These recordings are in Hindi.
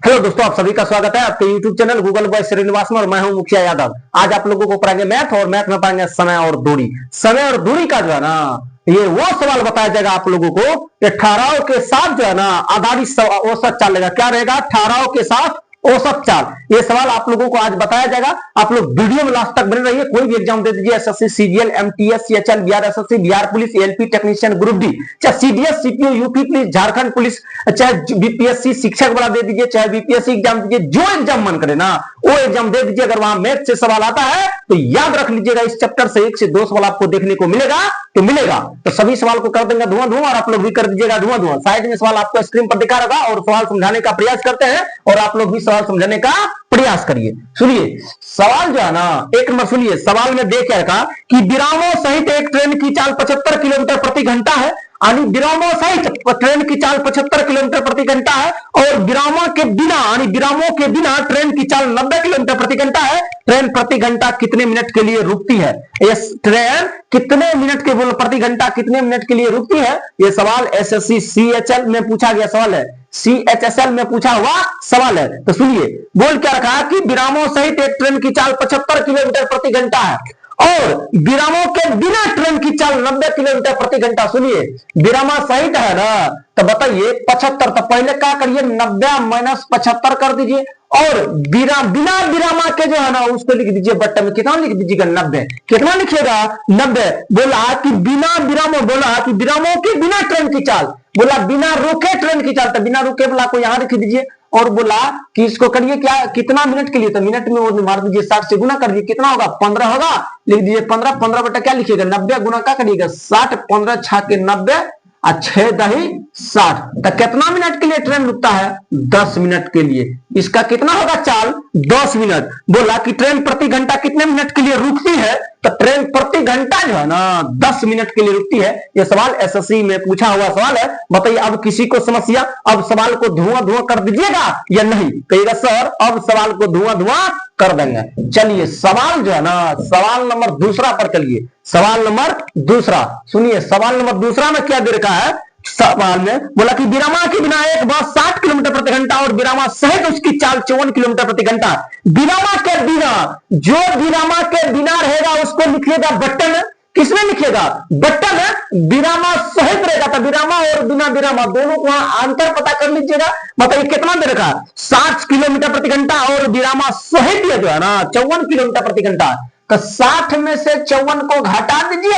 हेलो दोस्तों, आप सभी का स्वागत है आपके YouTube channel Google boy Srinivas में और मैं हूं मुखिया यादव। आज आप लोगों को पढ़ाएंगे मैथ और मैथ में पढ़ाएंगे समय और दूरी। समय और दूरी का जो है ना, ये वो सवाल बताया जाएगा आप लोगों को कि ठहराव के साथ जो है ना आधारित औसत चाल लेगा। क्या रहेगा? ठहराव के साथ औसत चाल। ये सवाल आप लोगों को आज बताया जाएगा। आप लोग वीडियो में लास्ट तक बने रहिए। कोई भी एग्जाम दे दीजिए, SSC, CGL, MTS, CHL, Bihar SSC, Bihar police, LP technician, group D, चाहे CDS, CPO, UP police, Jharkhand police, चाहे बीपीएससी शिक्षक वाला दे दीजिए, चाहे बीपीएससी एग्जाम दीजिए, जो एग्जाम मन करे ना वो एग्जाम दे दीजिए। अगर वहां मैथ से सवाल आता है तो याद रख लीजिएगा, इस चैप्टर से 1 से 2 सवाल आपको देखने को मिलेगा तो मिलेगा। तो सभी सवाल को कर देंगे धुआं धुआं और आप लोग भी कर दीजिएगा धुआं धुआं। साइड में सवाल आपको स्क्रीन पर दिखा रहेगा और सवाल समझाने का प्रयास करते हैं और आप लोग भी सवाल समझाने का प्रयास करिए। सुनिए सवाल जो है ना, एक नंबर सुनिए। सवाल में देख क्या रखा कि विरामों सहित एक ट्रेन की चाल 75 किलोमीटर प्रति घंटा है। यानी विरामों सहित ट्रेन की चाल 75 किलोमीटर प्रति घंटा है और विरामों के बिना यानी विरामों के बिना ट्रेन की चाल 90 किलोमीटर प्रति घंटा है। ट्रेन प्रति घंटा कितने मिनट के लिए रुकती है? ये ट्रेन कितने मिनट के प्रति घंटा कितने मिनट के लिए रुकती है? ये सवाल एसएससी सीएचएल में पूछा गया सवाल है, सीएचएसएल में पूछा हुआ सवाल है। तो सुनिए, बोल क्या रखा कि विरामों सहित एक ट्रेन की चाल 75 किलोमीटर प्रति घंटा है और विरामों के बिना ट्रेन की चाल 90 किलोमीटर प्रति घंटा। सुनिए, विरामा सहित है ना, तो बताइए 75, तो पहले क्या करिए 90 माइनस 75 कर दीजिए और बिना विरामा के जो है ना उसको लिख दीजिए बट्टे में। कितना लिख दीजिएगा? 90। कितना लिखिएगा? 90। बोला कि बिना विरामों, बोला कि विरामों के बिना ट्रेन की चाल, बोला बिना रुके ट्रेन की चाल, तो बिना रुके बोला को यहां लिख दीजिए और बोला कि इसको करिए क्या, कितना मिनट के लिए, तो मिनट में वो मार दीजिए, 60 से गुना कर दीजिए। कितना होगा? 15 होगा। लिख दीजिए 15। 15 बटा क्या लिखिएगा? 90 गुना क्या करिएगा? 60। 15 6 के 90 और 6 दही 60। तो कितना मिनट के लिए ट्रेन रुकता है? 10 मिनट के लिए। इसका कितना होगा चाल? 10 मिनट। बोला कि ट्रेन प्रति घंटा कितने मिनट के लिए रुकती है? तो ट्रेन प्रति घंटा जो है ना 10 मिनट के लिए रुकती है। यह सवाल एसएससी में पूछा हुआ सवाल है। बताइए अब किसी को समस्या? अब सवाल को धुआं धुआं कर दीजिएगा या नहीं? कहिएगा सर अब सवाल को धुआं धुआं कर देंगे। चलिए सवाल जो है ना, सवाल नंबर दूसरा पर चलिए। सवाल नंबर दूसरा सुनिए। सवाल नंबर दूसरा में क्या दे रखा है? सवाल में बोला कि विरामा के बिना एक बस 60 किलोमीटर प्रति घंटा और विरामा सहित उसकी चाल 54 किलोमीटर प्रति घंटा। विरामा के बिना, जो विरामा के बिना रहेगा उसको लिखिएगा बटन। किसमें लिखिएगा? बटन। विरामा सहित रहेगा तो विरामा और बिना विरामा दोनों को अंतर पता कर लीजिएगा। बताइए कितना दे रखा? 60 किलोमीटर प्रति घंटा और विरामा सहित जो है ना 54 किलोमीटर प्रति घंटा। तो 60 में से 54 को घटा दीजिए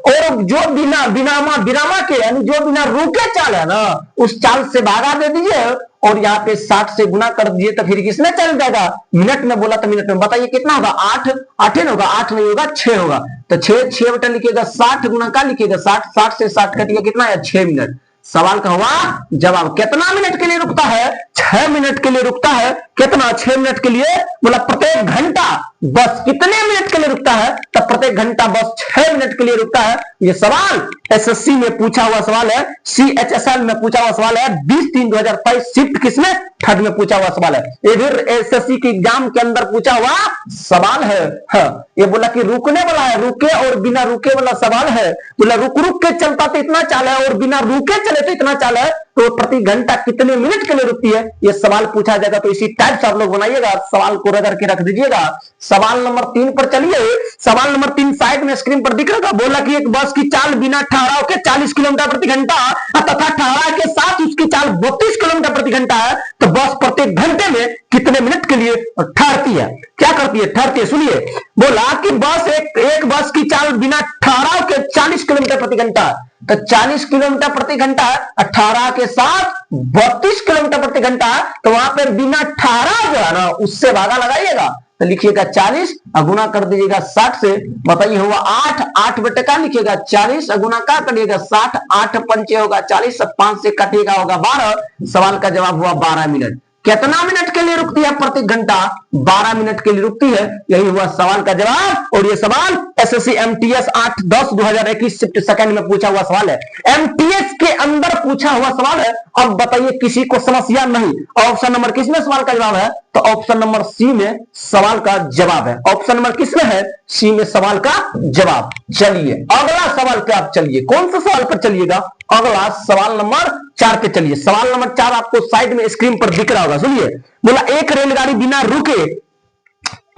और जो बिना विरामा के यानी जो बिना रुके चाल है ना उस चाल से भागा दे दीजिए और यहाँ पे 60 से गुना कर दीजिए तो फिर किसमें चल जाएगा? मिनट में। बोला तो मिनट में। बताइए कितना होगा? 8। 8 होगा, 8 नहीं होगा 6 होगा। तो 6 बटा लिखिएगा 60 गुना का लिखिएगा 60। 60 से 60 कटिएगा कितना है? 6 मिनट। सवाल का हुआ जवाब। कितना मिनट के लिए रुकता है? 6 मिनट के लिए रुकता है। कितना? 6 मिनट के लिए। बोला प्रत्येक घंटा बस कितने मिनट के लिए रुकता है? तो प्रत्येक घंटा बस 6 मिनट के लिए रुकता है। यह सवाल एसएससी में पूछा हुआ सवाल है, सीएचएसएल में पूछा हुआ सवाल है, 20/3/2023 शिफ्ट किसमें? थर्ड में पूछा हुआ सवाल है। ये भी एसएससी के एग्जाम के अंदर पूछा हुआ सवाल है। हाँ, ये बोला कि रुकने वाला है, रुके और बिना रुके वाला सवाल है। बोला रुक रुक के चलता तो इतना चाल है और बिना रुके चले तो इतना चाल है, तो प्रति घंटा कितने मिनट के लिए रुकती है? ये सवाल पूछा जाएगा। तो इसी टाइप से आप लोग बनाइएगा, सवाल को रगड़ के रख दीजिएगा। सवाल नंबर 3 पर चलिए। सवाल नंबर 3 साइड में स्क्रीन पर दिख रहा है। बोला कि एक बस की चाल बिना ठहराव के 40 किलोमीटर प्रति घंटा तथा ठहराव के साथ उसकी चाल 32 किलोमीटर प्रति घंटा है, तो बस प्रत्येक घंटे में कितने मिनट के लिए ठहरती है? क्या करती है? ठहरती है। सुनिए, बोला कि बस एक बस की चाल बिना ठहराव के 40 किलोमीटर प्रति घंटा, तो 40 किलोमीटर प्रति घंटा 18 के साथ 32 किलोमीटर प्रति घंटा, तो वहां पर बिना ठहराव जो है ना उससे भागा लगाइएगा। तो लिखिएगा 40 गुना कर दीजिएगा 60 से। बताइए हुआ 8। 8 बटे का लिखिएगा 40 गुना का करिएगा 60। 8 पंचे होगा 40, 5 से कटिएगा होगा 12। सवाल का जवाब हुआ 12 मिनट। कितना मिनट के लिए रुकती है प्रति घंटा? 12 मिनट के लिए रुकती है। यही हुआ सवाल का जवाब। और ये सवाल एसएससी एमटीएस 8/10/2021 शिफ्ट सेकंड में पूछा हुआ सवाल है। एमटीएस के अंदर पूछा हुआ सवाल है। अब बताइए किसी को समस्या नहीं। ऑप्शन नंबर किसमें सवाल का जवाब है? तो ऑप्शन नंबर सी में सवाल का जवाब है। ऑप्शन नंबर किसमें है? सी में सवाल का जवाब। चलिए अगला सवाल पे आप चलिए। कौन सा सवाल पर चलिएगा? अगला सवाल नंबर 4 पे चलिए। सवाल नंबर 4 आपको साइड में स्क्रीन पर दिख रहा होगा। सुनिए, बोला एक रेलगाड़ी बिना रुके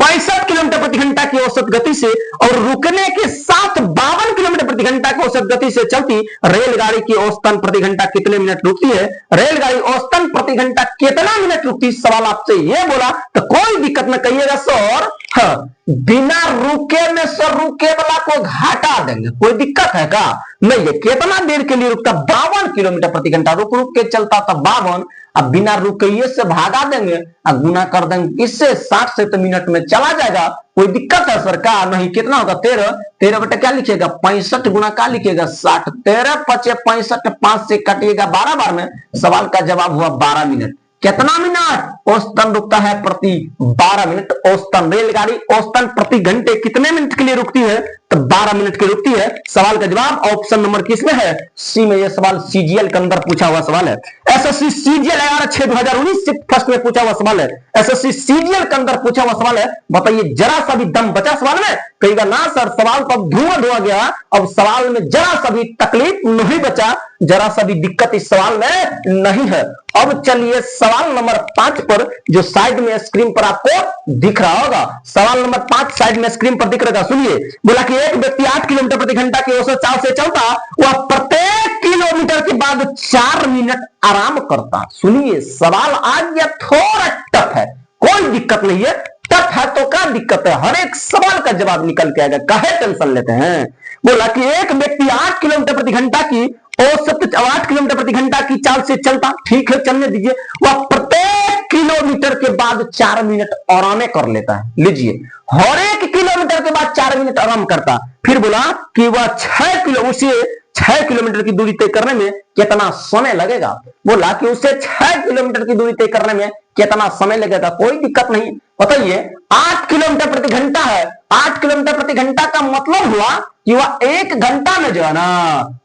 65 किलोमीटर प्रति घंटा की औसत गति से और रुकने के साथ 52 किलोमीटर प्रति घंटा की औसत गति से चलती रेलगाड़ी की औसतन प्रति घंटा कितने मिनट रुकती है? रेलगाड़ी औसतन प्रति घंटा कितना मिनट रुकती है? सवाल आपसे ये बोला तो कोई दिक्कत न कहिएगा सर। हाँ, बिना रुके में सर रुके वाला को घाटा देंगे, कोई दिक्कत है क्या? नहीं, ये कितना देर के लिए रुकता? 52 किलोमीटर प्रति घंटा रुक रुक के चलता था 52, अब बिना रुकइए से भागा देंगे और गुना कर देंगे इससे 60 से तो मिनट में चला जाएगा। कोई दिक्कत है सर का? नहीं। कितना होगा? 13 13 बटे क्या लिखिएगा? 65 गुना क्या लिखिएगा? 60। 13 पचे 65, 5 से काटिएगा 12 बार में। सवाल का जवाब हुआ 12 मिनट। कितना मिनट औसतन रुकता है? प्रति 12 मिनट औसतन। रेलगाड़ी औसतन प्रति घंटे कितने मिनट के लिए रुकती है? तो 12 मिनट की रुकती है। सवाल का जवाब ऑप्शन नंबर किसमें है? सी में। यह सवाल सीजीएल के अंदर पूछा हुआ सवाल है। एसएससी सीजीएल 11/6/2019 फर्स्ट में पूछा हुआ सवाल है। एसएससी सीजीएल के अंदर पूछा हुआ सवाल है। बताइए जरा सा भी दम बचा सवाल में? कहेगा ना सर सवाल तो अब धुआं धुआं गया, अब सवाल में जरा सा भी तकलीफ नहीं बचा, जरा सा भी दिक्कत इस सवाल में नहीं है। अब चलिए सवाल नंबर 5 पर, जो साइड में स्क्रीन पर आपको दिख रहा होगा। सवाल नंबर 5 साइड में स्क्रीन पर दिख रहा है। सुनिए, बोला कि एक व्यक्ति 8 किलोमीटर प्रति घंटा की औसत चाल से चलता, वह प्रत्येक किलोमीटर के बाद 4 मिनट आराम करता। सुनिए सवाल आज यह थोड़ा टफ है, कोई दिक्कत नहीं है। टफ है तो क्या दिक्कत है? हर एक सवाल का जवाब निकल के आएगा, काहे टेंशन लेते हैं। बोला कि एक व्यक्ति 8 किलोमीटर प्रति घंटा की औसत 8 किलोमीटर प्रति घंटा की चाल से चलता, ठीक है चलने दीजिए, वह प्रत्येक किलोमीटर के बाद 4 मिनट आराम कर लेता है। लीजिए, हर एक किलोमीटर के बाद 4 मिनट आराम करता। फिर बोला कि वह 6 किलोमीटर की दूरी तय करने में कितना समय लगेगा? बोला कि उसे 6 किलोमीटर की दूरी तय करने में कितना समय लगेगा? कोई दिक्कत नहीं। बताइए 8 किलोमीटर प्रति घंटा है, 8 किलोमीटर प्रति घंटा का मतलब हुआ कि वह 1 घंटा में जो है ना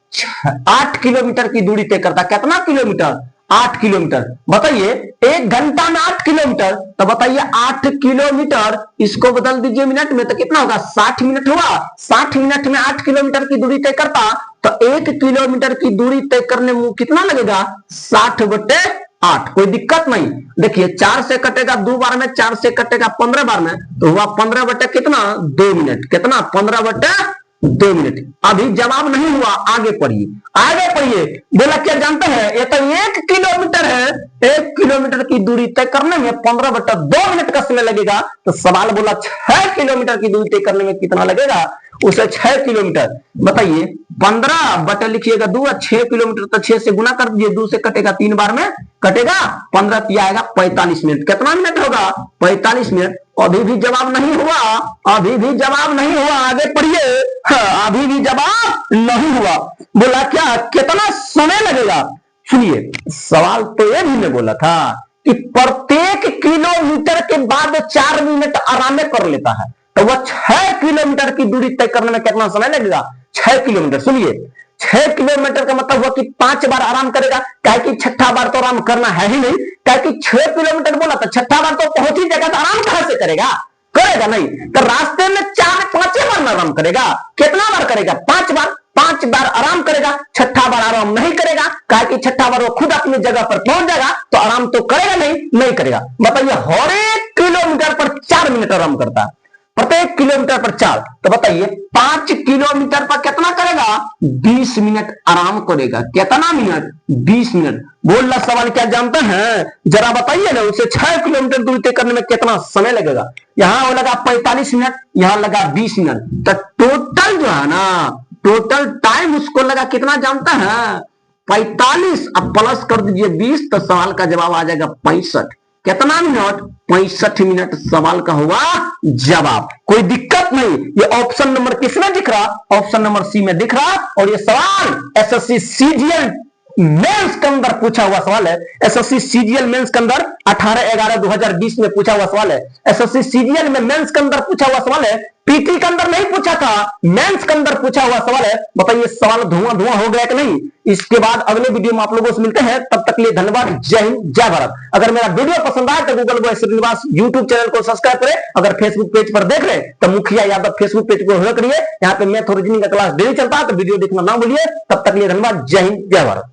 8 किलोमीटर की दूरी तय करता। कितना किलोमीटर? 8 किलोमीटर। बताइए 1 घंटा में 8 किलोमीटर, तो बताइए 8 किलोमीटर इसको बदल दीजिए मिनट में, तो कितना होगा? 60 मिनट हुआ। 60 मिनट में 8 किलोमीटर की दूरी तय करता, तो 1 किलोमीटर की दूरी तय करने में कितना लगेगा? 60/8। कोई दिक्कत नहीं। देखिए 4 से कटेगा 2 बार में, 4 से कटेगा 15 बार में, तो हुआ 15 बटे कितना? 2 मिनट। कितना? 15/2 मिनट। अभी जवाब नहीं हुआ, आगे पढ़िए, आगे पढ़िए। बोला क्या जानते हैं? ये तो 1 किलोमीटर है, 1 किलोमीटर की दूरी तय करने में 15/2 मिनट का समय लगेगा। तो सवाल बोला 6 किलोमीटर की दूरी तय करने में कितना लगेगा? उसे 6 किलोमीटर। बताइए 15 बटे लिखिएगा 2, 6 किलोमीटर तो 6 से गुना कर दीजिए, 2 से कटेगा 3 बार में, कटेगा 15 किया आएगा 45 मिनट। कितना मिनट होगा? 45 मिनट। अभी भी जवाब नहीं हुआ, अभी भी जवाब नहीं हुआ, आगे पढ़िए। हाँ, अभी भी जवाब नहीं हुआ। बोला क्या कितना समय लगेगा? सुनिए सवाल तो ये भी ने बोला था कि प्रत्येक किलोमीटर के बाद 4 मिनट आराम कर लेता है, तो वह 6 किलोमीटर की दूरी तय करने में कितना समय लगेगा? 6 किलोमीटर। सुनिए 6 किलोमीटर का मतलब हुआ कि 5 बार आराम करेगा, काहे कि छठा बार तो आराम करना है ही नहीं, काहे कि 6 किलोमीटर बोला तो छठा बार तो पहुंच ही जाएगा, तो आराम कहां से करेगा? करेगा नहीं। तो रास्ते में 4-5 बार आराम करेगा। कितना बार करेगा? 5 बार। 5 बार आराम करेगा, छठा बार आराम नहीं करेगा, काहे कि छठा बार वो खुद अपनी जगह पर पहुंच जाएगा, तो आराम तो करेगा नहीं करेगा। बताइए हर एक किलोमीटर पर 4 मिनट आराम करता है, प्रत्येक किलोमीटर पर 4, तो बताइए 5 किलोमीटर पर कितना करेगा? 20 मिनट आराम करेगा। कितना मिनट? 20 मिनट। बोल रहा सवाल क्या जानते हैं? जरा बताइए ना, उसे 6 किलोमीटर दूरी तय करने में कितना समय लगेगा? यहां लगा 45 मिनट, यहां लगा 20 मिनट, तो टोटल जो है ना, टोटल टाइम उसको लगा कितना जानते हैं? 45। अब प्लस कर दीजिए 20, तो सवाल का जवाब आ जाएगा 65। कितना मिनट? 65 मिनट सवाल का हुआ जवाब। कोई दिक्कत नहीं। ये ऑप्शन नंबर किसमें दिख रहा? ऑप्शन नंबर सी में दिख रहा। और ये सवाल एसएससी सीजीएल मेंस के अंदर पूछा हुआ सवाल है। एसएससी सीजीएल मेंस के अंदर 18/11/2020 में पूछा हुआ सवाल है। एसएससी सीजीएल में मेंस के अंदर पूछा हुआ सवाल है, पीटी के अंदर नहीं पूछा था, मेंस के अंदर पूछा हुआ सवाल है। बताइए सवाल धुआं धुआं हो गया कि नहीं? इसके बाद अगले वीडियो में आप लोगों से मिलते हैं, तब तक के लिए धन्यवाद। जय हिंद, जय भारत। अगर मेरा वीडियो पसंद आए तो Google boy Srinivas YouTube channel को सब्सक्राइब करें। अगर फेसबुक पेज पर देख रहे हैं तो मुखिया यादव फेसबुक पेज को फॉलो करिए। यहाँ पे मैथ और रीजनिंग का क्लास डेली चलता है, तो वीडियो देखना ना भूलिए। तब तक के लिए धन्यवाद। जय हिंद, जय भारत।